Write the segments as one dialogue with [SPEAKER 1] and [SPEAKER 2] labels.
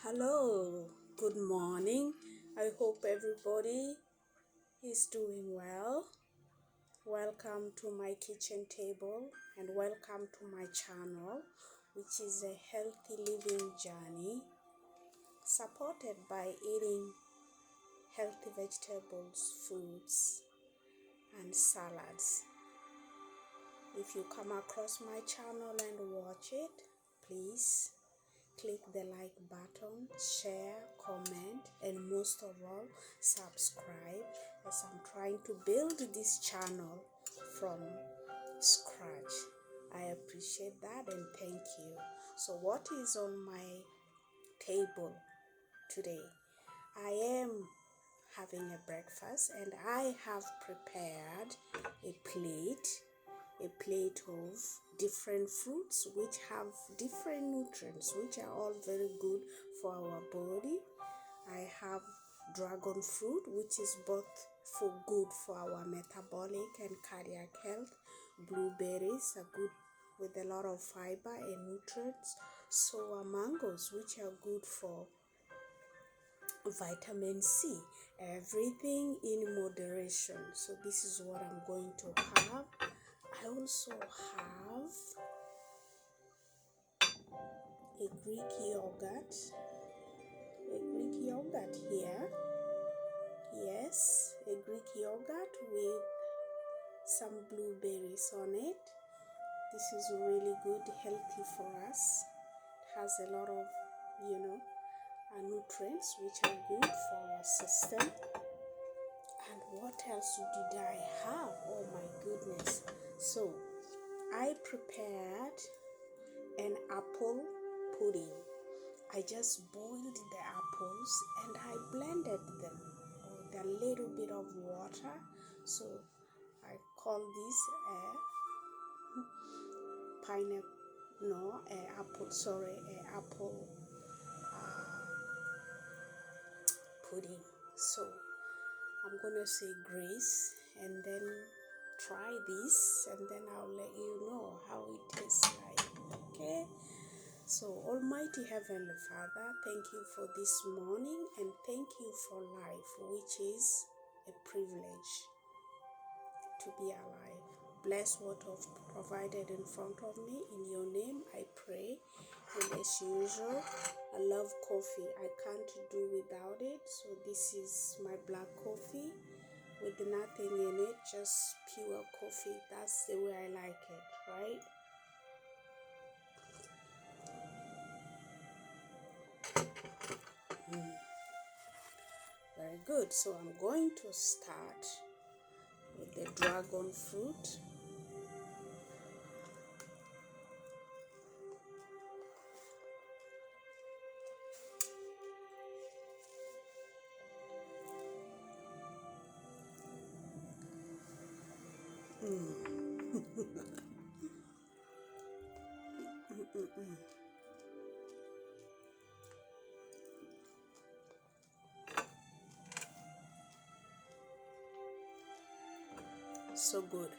[SPEAKER 1] Hello, good morning. I hope everybody is doing well. Welcome to my kitchen table and welcome to my channel, which is a healthy living journey supported by eating healthy vegetables, fruits, and salads. If you come across my channel and watch it, please click the like button, share, comment, and most of all, subscribe, as I'm trying to build this channel from scratch. I appreciate that and thank you. So what is on my table today? I am having a breakfast and I have prepared a plate of different fruits which have different nutrients which are all very good for our body. I have dragon fruit, which is both for good for our metabolic and cardiac health. Blueberries are good with a lot of fiber and nutrients. So are mangoes, which are good for vitamin C. Everything in moderation. So this is what I'm going to have. I also have a Greek yogurt here. Yes, a Greek yogurt with some blueberries on it. This is really good, healthy for us. It has a lot of, nutrients which are good for our system. And what else did I have? Oh my goodness. So I prepared an apple pudding. I just boiled the apples and I blended them with a little bit of water. So I call this a apple pudding. So I'm gonna say grace and then try this and then I'll let you know how it tastes like. Okay. So, Almighty Heavenly Father, thank you for this morning and thank you for life, which is a privilege to be alive. Bless what you've provided in front of me. In your name, I pray. And as usual, I love coffee. I can't do without it. So, this is my black coffee with nothing in it, just pure coffee. That's the way I like it, right? Very good. So I'm going to start with the dragon fruit. So good.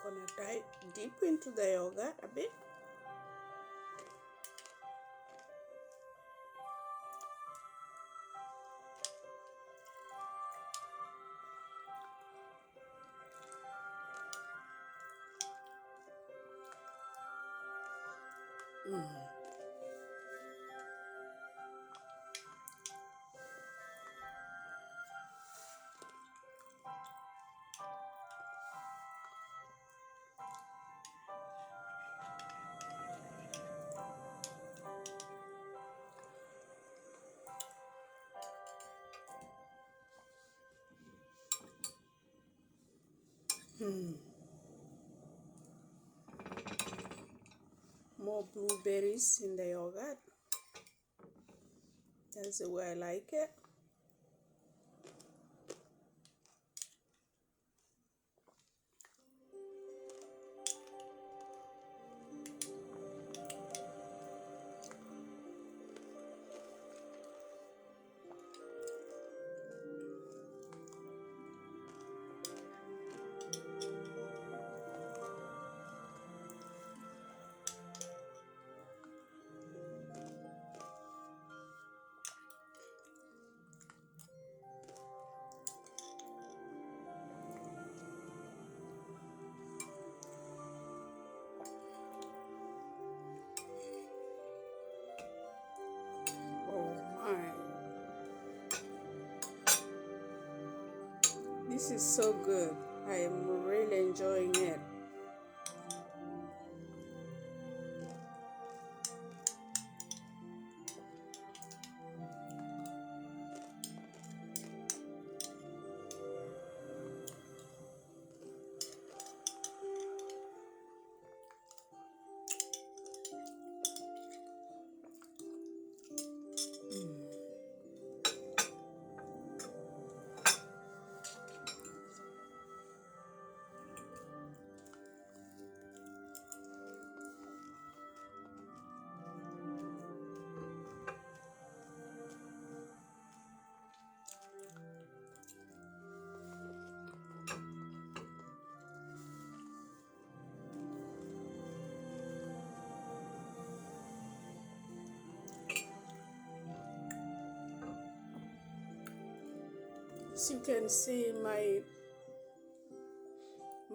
[SPEAKER 1] Gonna dive deep into the yogurt a bit. more blueberries in the yogurt. That's the way I like it. This is so good. I am really enjoying it. As you can see, my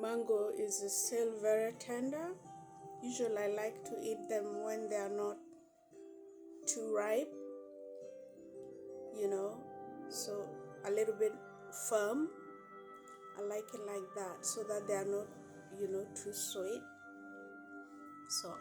[SPEAKER 1] mango is still very tender. Usually I like to eat them when they are not too ripe, so a little bit firm. I like it like that so that they are not, too sweet. So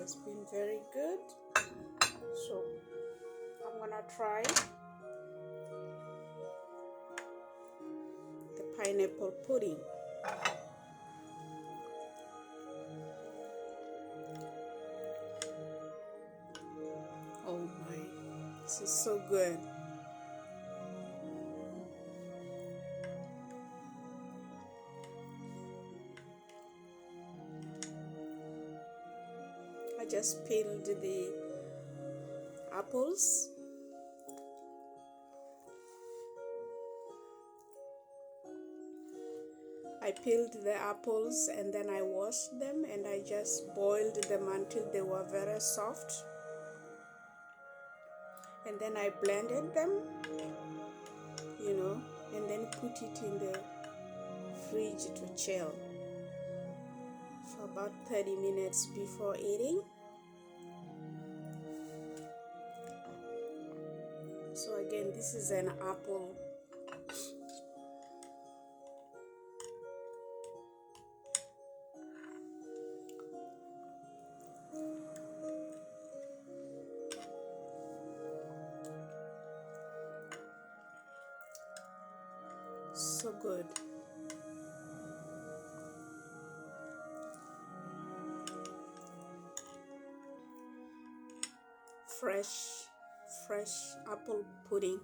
[SPEAKER 1] it's been very good. So I'm gonna try the pineapple pudding. Oh my, this is so good. I just peeled the apples. I peeled the apples and then I washed them and I just boiled them until they were very soft. And then I blended them, and then put it in the fridge to chill for about 30 minutes before eating. So again, this is an apple. So good. Fresh apple pudding.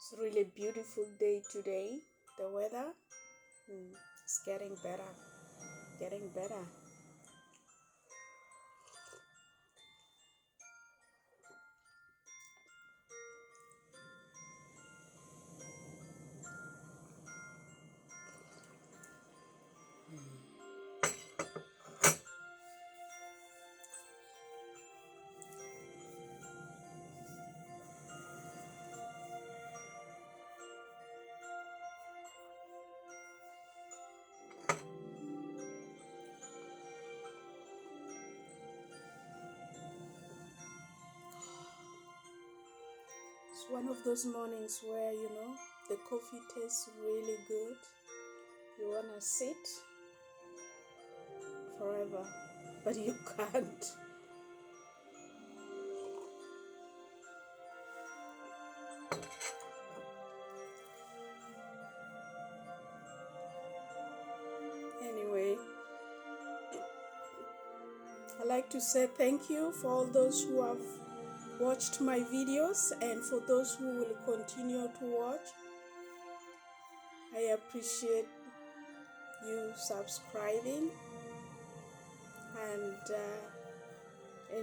[SPEAKER 1] It's a really beautiful day today. The weather is getting better, getting better. It's one of those mornings where, the coffee tastes really good. You want to sit forever, but you can't. Anyway, I'd like to say thank you for all those who have watched my videos and for those who will continue to watch. I appreciate you subscribing and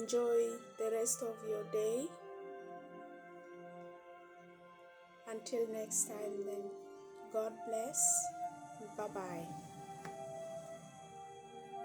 [SPEAKER 1] enjoy the rest of your day. Until next time then, God bless. Bye-bye.